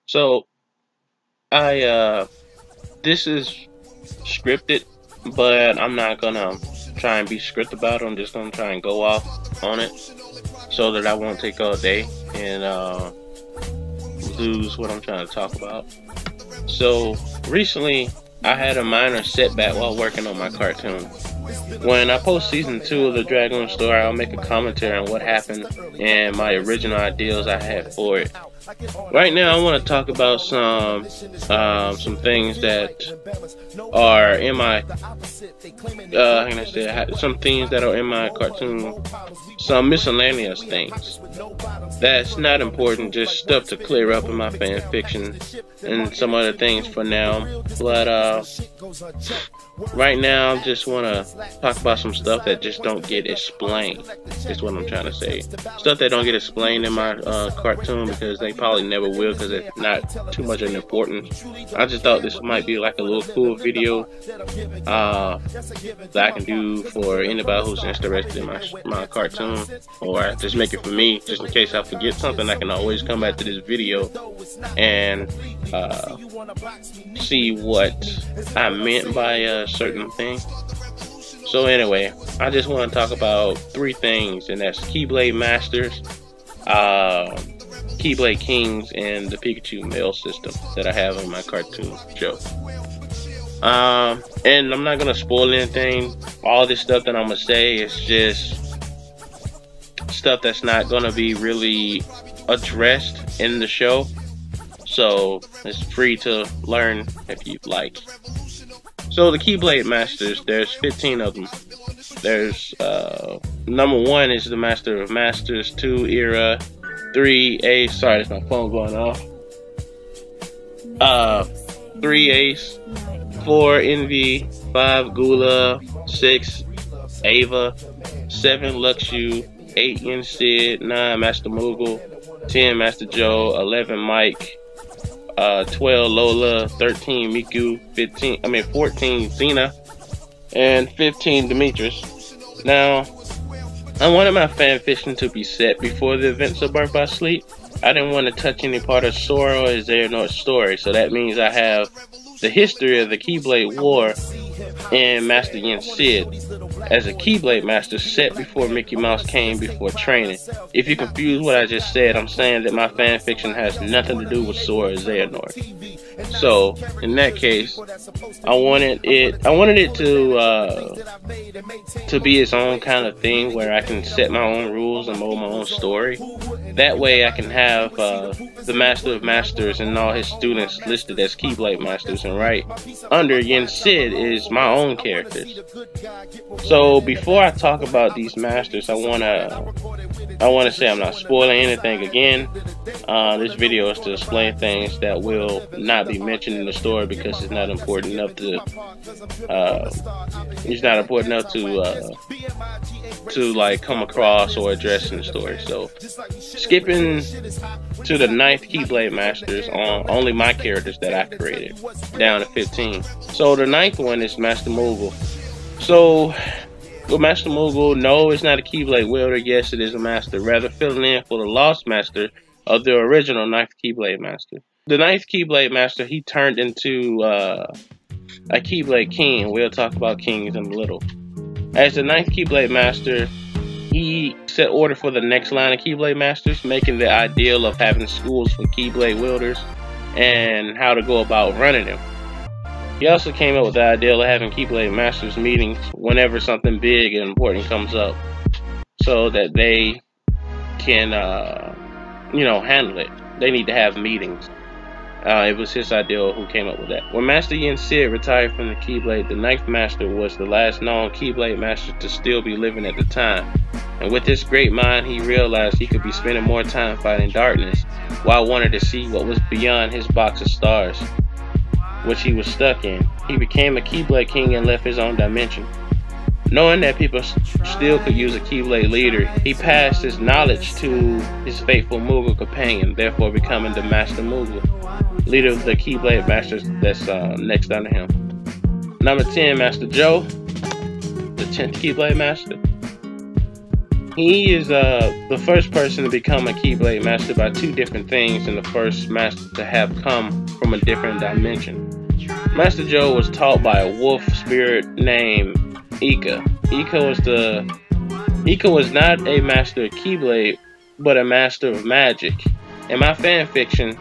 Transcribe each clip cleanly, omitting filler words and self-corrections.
So I this is scripted, but I'm not gonna try and be strict about it. I'm just gonna try and go off on it so that I won't take all day and lose what I'm trying to talk about. So recently I had a minor setback while working on my cartoon. When I post season 2 of the Dragon story, I'll make a commentary on what happened and my original ideals I had for it. Right now, I want to talk about some things that are in my how can I say, some things that are in my cartoon, some miscellaneous things. That's not important, just stuff to clear up in my fan fiction and some other things for now. But right now, I just want to talk about some stuff that just don't get explained. That's what I'm trying to say. Stuff that don't get explained in my cartoon because they probably never will because it's not too much of an importance. I just thought this might be like a little cool video that I can do for anybody who's interested in my cartoon, or just make it for me, just in case I forget something. I can always come back to this video and see what I meant by a certain thing. So anyway, I just want to talk about 3 things, and that's Keyblade Masters, Keyblade Kings, and the Pikachu mail system that I have in my cartoon show. And I'm not gonna spoil anything. All this stuff that I'm gonna say is just stuff that's not gonna be really addressed in the show, so it's free to learn if you'd like. So the Keyblade Masters, there's 15 of them. There's number 1 is the Master of Masters, 2 Era, 3 Ace. Sorry, that's my phone going off. 3 Ace, 4 Envy, 5 Gula, 6 Ava, 7 Luxu, 8 Yen Sid, 9 Master Moogle, 10 Master Joe, 11 Mike, 12 Lola, 13 Miku, 14 Xena, and 15 Demetrius. Now, I wanted my fan fiction to be set before the events of Birth by Sleep. I didn't want to touch any part of Sora or Xehanort's story, so that means I have the history of the Keyblade War and Master Yen Sid as a Keyblade Master set before Mickey Mouse came before training. If you confuse what I just said, I'm saying that my fan fiction has nothing to do with Sora or Xehanort. So in that case, I wanted it to be its own kind of thing where I can set my own rules and mold my own story. That way I can have the Master of Masters and all his students listed as Keyblade Masters, and right under Yen Sid is my own characters. So before I talk about these masters, I wanna say I'm not spoiling anything again. This video is to explain things that will not be mentioned in the story because it's not important enough to like come across or address in the story. So skipping to the 9th Keyblade Masters on only my characters that I created, down to 15. So the 9th one is Master Moogle. So with Master Moogle, no, it's not a Keyblade wielder. Yes, it is a master, rather filling in for the lost master of the original 9th Keyblade Master. The 9th Keyblade Master, he turned into a Keyblade King. We'll talk about kings in a little. As the 9th Keyblade Master, he set order for the next line of Keyblade Masters, making the ideal of having schools for Keyblade wielders and how to go about running them. He also came up with the idea of having Keyblade Masters meetings whenever something big and important comes up, so that they can, handle it. They need to have meetings. It was his idea who came up with that. When Master Yen Sid retired from the Keyblade, the 9th Master was the last known Keyblade Master to still be living at the time. And with this great mind, he realized he could be spending more time fighting darkness while wanting to see what was beyond his box of stars, which he was stuck in. He became a Keyblade King and left his own dimension. Knowing that people still could use a Keyblade leader, he passed his knowledge to his faithful Moogle companion, therefore becoming the Master Moogle, leader of the Keyblade Masters that's next under him. Number 10, Master Joe, the 10th Keyblade Master. He is the first person to become a Keyblade Master by two different things, and the first master to have come from a different dimension. Master Joe was taught by a wolf spirit named Ika. Ika was not a master of Keyblade, but a master of magic. In my fan fiction,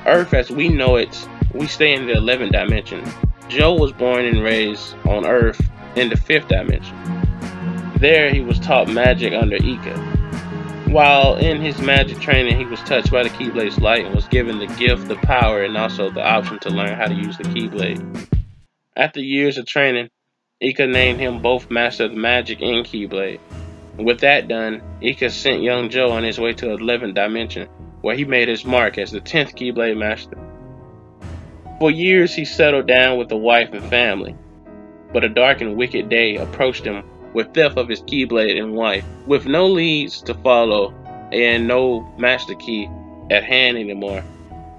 Earth as we know it, we stay in the 11th dimension. Joe was born and raised on Earth in the 5th dimension. There he was taught magic under Ika. While in his magic training, he was touched by the Keyblade's light and was given the gift, the power, and also the option to learn how to use the Keyblade. After years of training, Ika named him both Master of Magic and Keyblade. With that done, Ika sent young Joe on his way to the 11th dimension, where he made his mark as the 10th Keyblade Master. For years, he settled down with a wife and family, but a dark and wicked day approached him with theft of his Keyblade and wife. With no leads to follow and no Master Key at hand anymore,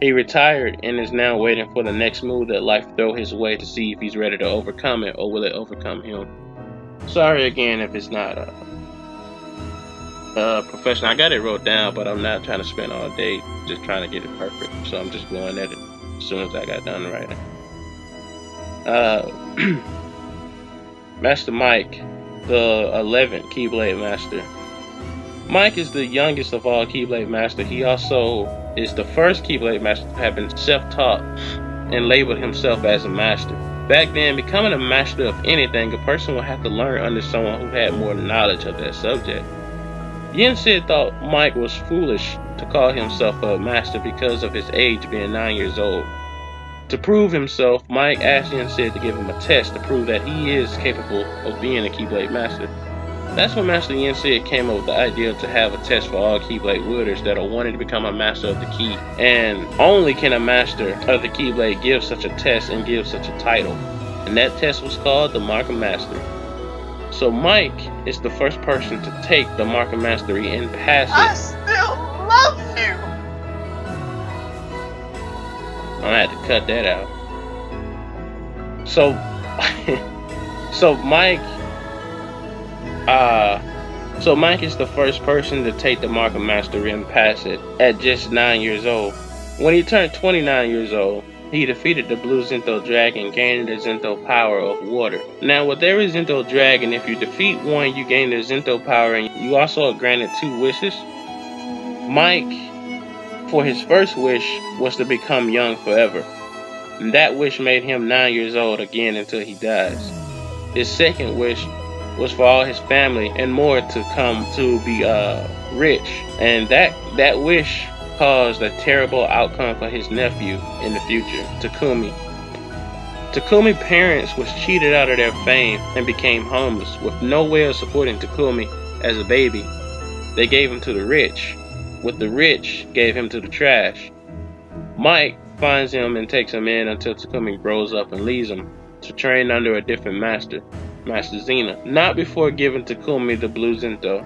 he retired and is now waiting for the next move that life throw his way to see if he's ready to overcome it or will it overcome him. Sorry again if it's not professional. I got it wrote down, but I'm not trying to spend all day just trying to get it perfect. So I'm just going at it as soon as I got done writing. Master Mike, the 11th Keyblade Master. Mike is the youngest of all Keyblade Master. He also is the first Keyblade Master to have been self-taught and labeled himself as a master. Back then, becoming a master of anything, a person would have to learn under someone who had more knowledge of that subject. Yen Sid thought Mike was foolish to call himself a master because of his age being 9 years old. To prove himself, Mike asked Yen Sid to give him a test to prove that he is capable of being a Keyblade Master. That's when Master Yen Sid came up with the idea to have a test for all Keyblade wielders that are wanting to become a Master of the Key. And only can a Master of the Keyblade give such a test and give such a title. And that test was called the Mark of Master. So Mike is the first person to take the Mark of Mastery and pass it. I still love you! I had to cut that out. So, Mike is the first person to take the Mark of Mastery and pass it at just 9 years old. When he turned 29 years old, he defeated the Blue Zinto Dragon, gaining the Zinto power of water. Now, with every Zinto Dragon, if you defeat one, you gain the Zinto power, and you also are granted 2 wishes. Mike, for his first wish, was to become young forever. And that wish made him 9 years old again until he dies. His second wish was for all his family and more to come to be rich. And that wish caused a terrible outcome for his nephew in the future, Takumi. Takumi's parents was cheated out of their fame and became homeless. With no way of supporting Takumi as a baby, they gave him to the rich. With the rich, gave him to the trash. Mike finds him and takes him in until Takumi grows up and leaves him to train under a different master, Master Xena. Not before giving Takumi the Blue Zinto.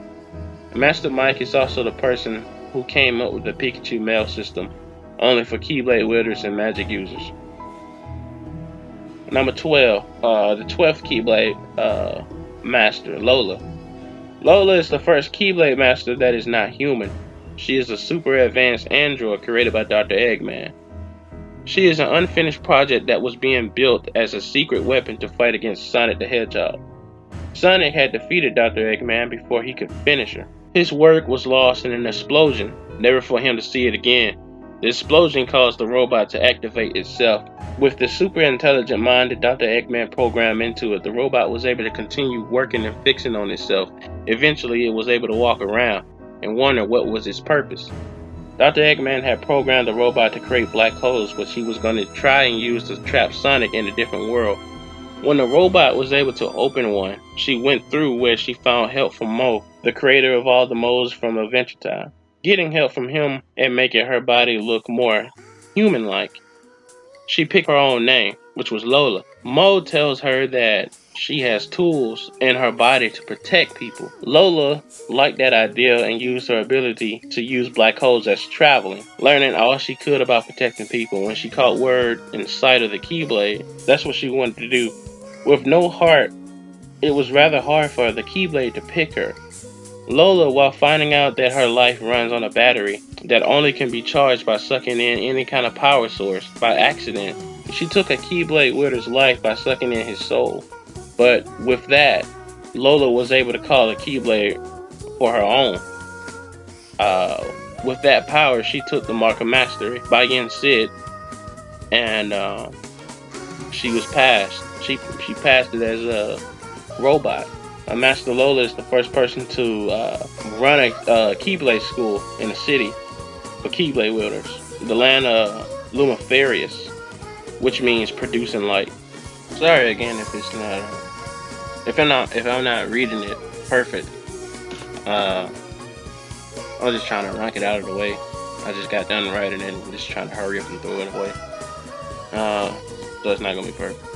Master Mike is also the person who came up with the Pikachu mail system, only for Keyblade wielders and magic users. Number 12, the 12th Keyblade Master, Lola. Lola is the first Keyblade Master that is not human. She is a super advanced android created by Dr. Eggman. She is an unfinished project that was being built as a secret weapon to fight against Sonic the Hedgehog. Sonic had defeated Dr. Eggman before he could finish her. His work was lost in an explosion, never for him to see it again. The explosion caused the robot to activate itself. With the super intelligent mind that Dr. Eggman programmed into it, the robot was able to continue working and fixing on itself. Eventually, it was able to walk around and wonder what was its purpose. Dr. Eggman had programmed the robot to create black holes, which he was going to try and use to trap Sonic in a different world. When the robot was able to open one, she went through where she found help from Mo, the creator of all the modes from Adventure Time. Getting help from him and making her body look more human-like, she picked her own name, which was Lola. Mo tells her that she has tools in her body to protect people. Lola liked that idea and used her ability to use black holes as traveling, learning all she could about protecting people. When she caught word in sight of the Keyblade, that's what she wanted to do. With no heart, it was rather hard for the Keyblade to pick her. Lola, while finding out that her life runs on a battery that only can be charged by sucking in any kind of power source by accident, she took a Keyblade wielder's life by sucking in his soul. But with that, Lola was able to call a Keyblade for her own. With that power, she took the Mark of Mastery by Yen Sid, and she was passed. She passed it as a robot. Master Lola is the first person to run a Keyblade school in the city for Keyblade wielders. The land of Lumiferius, which means producing light. Sorry again if it's not if I'm not reading it perfect. I was just trying to knock it out of the way. I just got done writing it and just trying to hurry up and throw it away. So it's not gonna be perfect.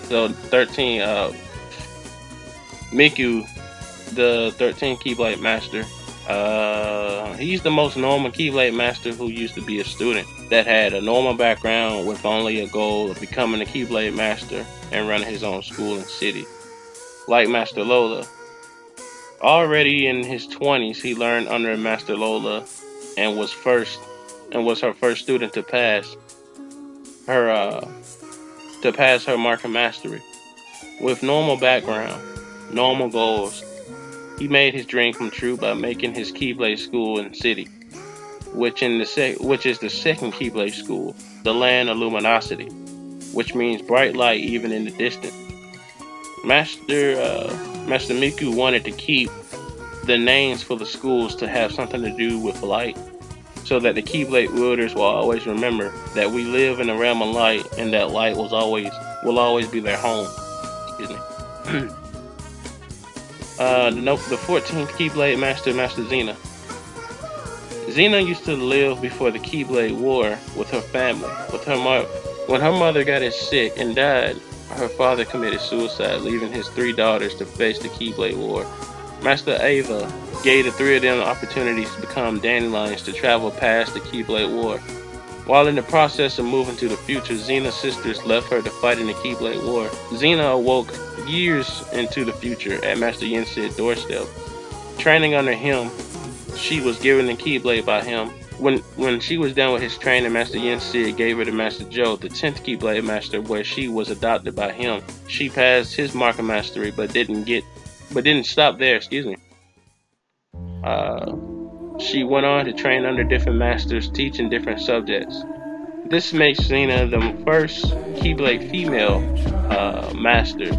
So 13, Miku, the 13th Keyblade Master, he's the most normal Keyblade Master who used to be a student that had a normal background with only a goal of becoming a Keyblade Master and running his own school and city. Like Master Lola, already in his 20s, he learned under Master Lola and was her first student to pass her Mark of Mastery. With normal background, normal goals, he made his dream come true by making his Keyblade school and city, which is the second Keyblade school, the land of luminosity, which means bright light even in the distance. Master Miku wanted to keep the names for the schools to have something to do with light, so that the Keyblade wielders will always remember that we live in a realm of light and that light will always be their home. Excuse me. The 14th Keyblade Master, Master Xena. Xena used to live before the Keyblade War with her family. When her mother got sick and died, her father committed suicide, leaving his 3 daughters to face the Keyblade War. Master Ava gave the 3 of them opportunities to become dandelions to travel past the Keyblade War. While in the process of moving to the future, Xena's sisters left her to fight in the Keyblade War. Xena awoke years into the future at Master Yen Sid's doorstep. Training under him, she was given the Keyblade by him. When she was done with his training, Master Yen Sid gave her to Master Joe, the 10th Keyblade Master, where she was adopted by him. She passed his Mark of Mastery, but didn't stop there. Excuse me. She went on to train under different masters, teaching different subjects. This makes Xena the first Keyblade female master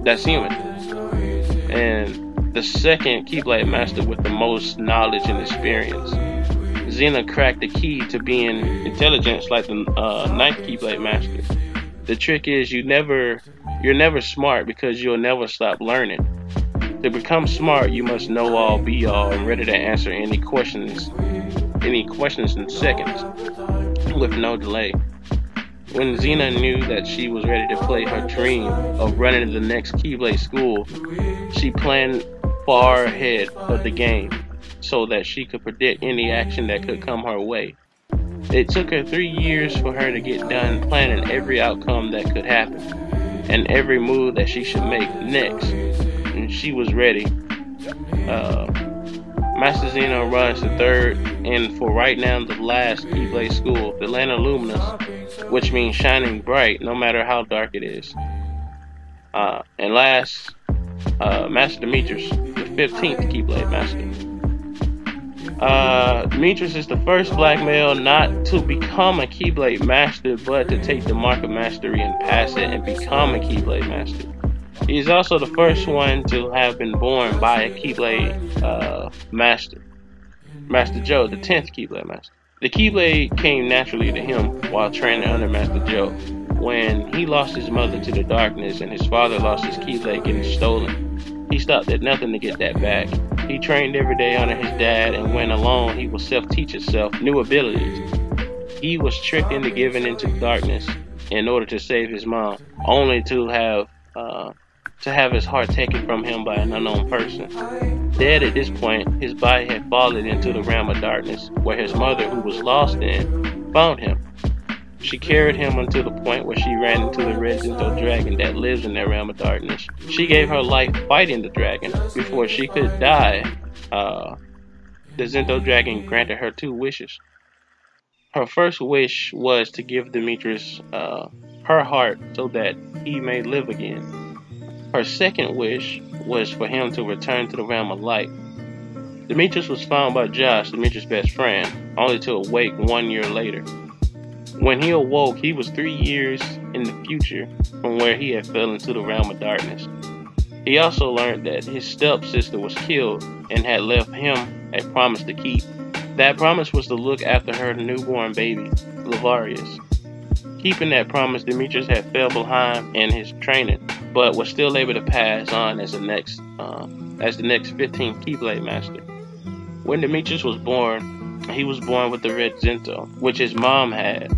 that's human, and the second Keyblade master with the most knowledge and experience. Xena cracked the key to being intelligent like the 9th Keyblade master. The trick is you're never smart because you'll never stop learning. To become smart, you must know all, be all, and ready to answer any questions in seconds, with no delay. When Xena knew that she was ready to play her dream of running the next Keyblade school, she planned far ahead of the game so that she could predict any action that could come her way. It took her 3 years for her to get done planning every outcome that could happen and every move that she should make next. And she was ready. Master Xena runs the 3rd and for right now the last Keyblade school, the land of luminous, which means shining bright no matter how dark it is. And last, Master Demetrius, the 15th Keyblade Master. Demetrius is the first black male not to become a Keyblade Master, but to take the Mark of Mastery and pass it and become a Keyblade Master. He is also the first one to have been born by a Keyblade Master. Master Joe, the 10th Keyblade Master. The Keyblade came naturally to him while training under Master Joe. When he lost his mother to the darkness and his father lost his Keyblade getting stolen, he stopped at nothing to get that back. He trained every day under his dad, and when alone, he would self-teach himself new abilities. He was tricked into giving into darkness in order to save his mom, only to have his heart taken from him by an unknown person. Dead at this point, his body had fallen into the realm of darkness, where his mother, who was lost in, found him. She carried him until the point where she ran into the red Zinto dragon that lives in that realm of darkness. She gave her life fighting the dragon. Before she could die, the Zinto dragon granted her 2 wishes. Her first wish was to give Demetrius her heart so that he may live again. Her second wish was for him to return to the realm of light. Demetrius was found by Josh, Demetrius' best friend, only to awake 1 year later. When he awoke, he was 3 years in the future from where he had fell into the realm of darkness. He also learned that his stepsister was killed and had left him a promise to keep. That promise was to look after her newborn baby, Lavarius. Keeping that promise, Demetrius had fell behind in his training, but was still able to pass on as the next 15th Keyblade Master. When Demetrius was born, he was born with the red Zinto, which his mom had,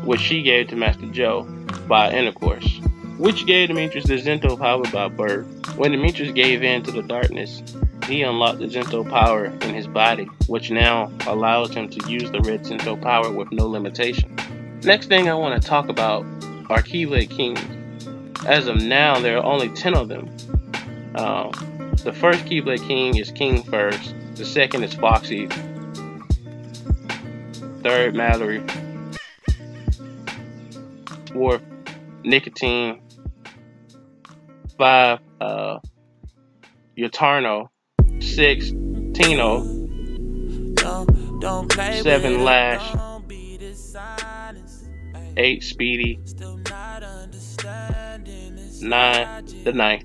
which she gave to Master Joe by intercourse, which gave Demetrius the Zinto power by birth. When Demetrius gave in to the darkness, he unlocked the Zinto power in his body, which now allows him to use the red Zinto power with no limitation. Next thing I want to talk about are Keyblade Kings. As of now, there are only 10 of them. The first Keyblade King is King First. The second is Foxy. Third, Mallory. Fourth, Nicotine. 5, Yatarno. 6, Tino. 7, Lash. 8, Speedy. 9, the Ninth.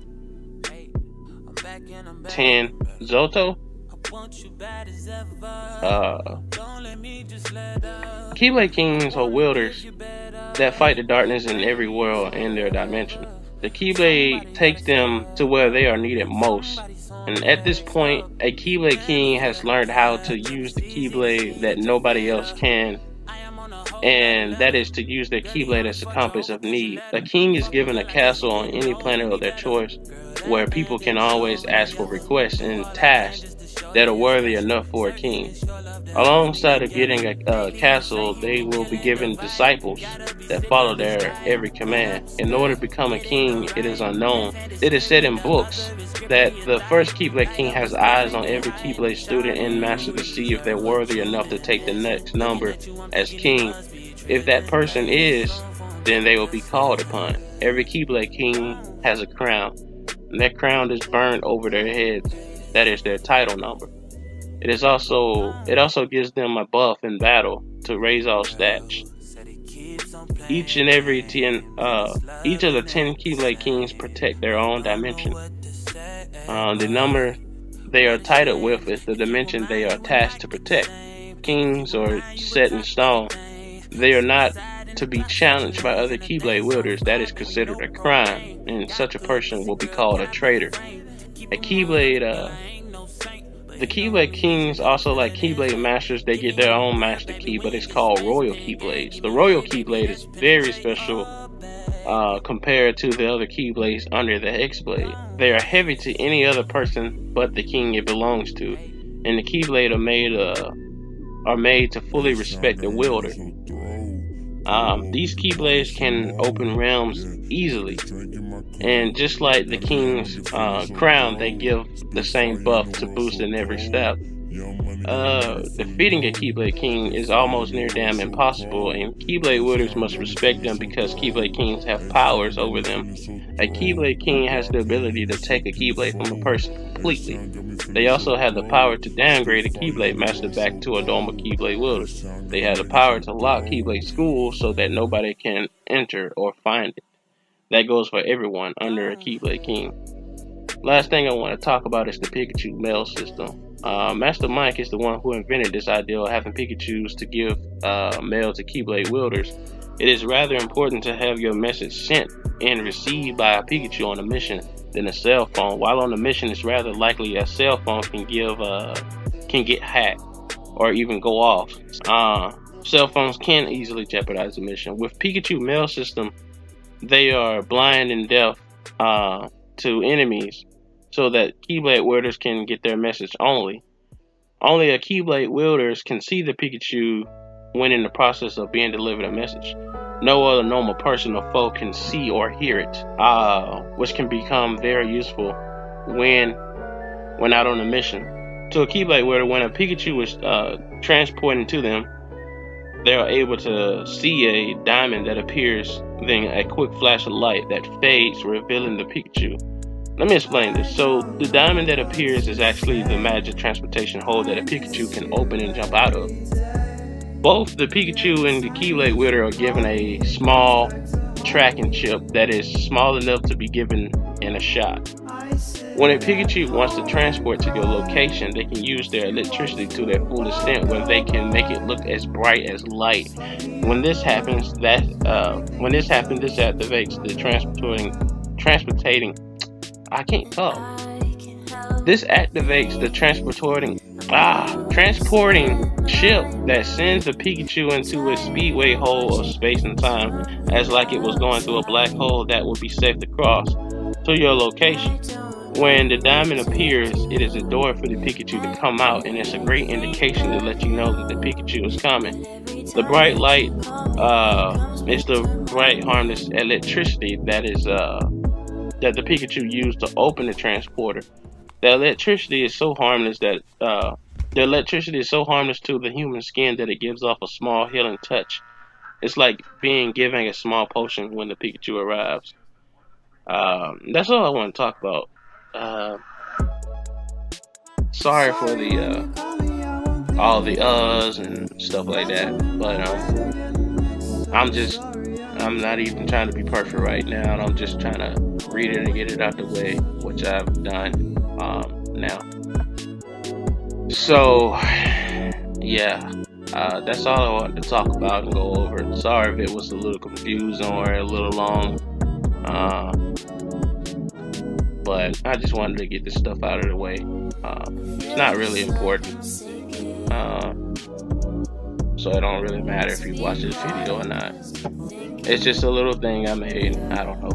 10, Zoto. Keyblade Kings are wielders that fight the darkness in every world in their dimension. The Keyblade takes them to where they are needed most. And at this point, a Keyblade King has learned how to use the Keyblade that nobody else can, and that is to use their Keyblade as a compass of need. A king is given a castle on any planet of their choice, where people can always ask for requests and tasks that are worthy enough for a king. Alongside of getting a castle, they will be given disciples that follow their every command. In order to become a king, it is unknown. It is said in books that the first Keyblade King has eyes on every Keyblade student and master to see if they're worthy enough to take the next number as king. If that person is, then they will be called upon. Every Keyblade King has a crown, and that crown is burned over their heads. That is their title number. It also gives them a buff in battle to raise all stats. Each of the 10 Keyblade Kings protect their own dimension. The number they are titled with is the dimension they are tasked to protect. Kings are set in stone. They are not to be challenged by other Keyblade wielders. That is considered a crime, and such a person will be called a traitor. The Keyblade Kings, also like Keyblade Masters, they get their own Master Key, but it's called Royal Keyblades. The Royal Keyblade is very special compared to the other Keyblades under the X-Blade. They are heavy to any other person but the king it belongs to, and the Keyblade are made to fully respect the wielder. These Keyblades can open realms easily, and just like the King's crown, they give the same buff to boost in every step. Defeating a Keyblade King is almost near damn impossible, and Keyblade wielders must respect them because Keyblade Kings have powers over them. A Keyblade King has the ability to take a Keyblade from a person completely. They also have the power to downgrade a Keyblade Master back to a normal Keyblade wielder. They have the power to lock Keyblade schools so that nobody can enter or find it. That goes for everyone under a Keyblade King. Last thing I want to talk about is the Pikachu mail system. Master Mike is the one who invented this idea of having Pikachus to give mail to Keyblade wielders. It is rather important to have your message sent and received by a Pikachu on a mission than a cell phone. While on a mission, it's rather likely a cell phone can get hacked or even go off. Cell phones can easily jeopardize the mission. With Pikachu mail system, they are blind and deaf to enemies, so that Keyblade wielders can get their message only. Only a Keyblade wielders can see the Pikachu when in the process of being delivered a message. No other normal person or foe can see or hear it, which can become very useful when out on a mission. To a Keyblade wielder, when a Pikachu is transporting to them, they are able to see a diamond that appears, then a quick flash of light that fades, revealing the Pikachu. Let me explain this. So the diamond that appears is actually the magic transportation hole that a Pikachu can open and jump out of. Both the Pikachu and the Keyblade wielder are given a small tracking chip that is small enough to be given in a shot. When a Pikachu wants to transport to your location, they can use their electricity to their full extent, where they can make it look as bright as light. When this happens, this activates the transporting. I can't talk. This activates the transporting chip that sends the Pikachu into a speedway hole of space and time, as like it was going through a black hole that would be safe to cross to your location. When the diamond appears, it is a door for the Pikachu to come out, and it's a great indication to let you know that the Pikachu is coming. The bright light is the bright harmless electricity that the Pikachu used to open the transporter. The electricity is so harmless to the human skin that it gives off a small healing touch. It's like being given a small potion when the Pikachu arrives. That's all I want to talk about. Sorry for the all the uhs and stuff like that, but I'm not even trying to be perfect right now. I'm just trying to read it and get it out the way, which I've done now. So yeah, that's all I wanted to talk about and go over. Sorry if it was a little confusing or a little long, but I just wanted to get this stuff out of the way. It's not really important, so it don't really matter if you watch this video or not. It's just a little thing I made. I don't know.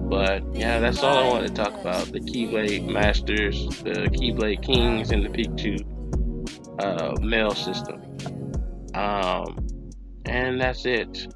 But yeah, that's all I wanted to talk about. The Keyblade Masters, the Keyblade Kings, and the Pikachu mail system. And that's it.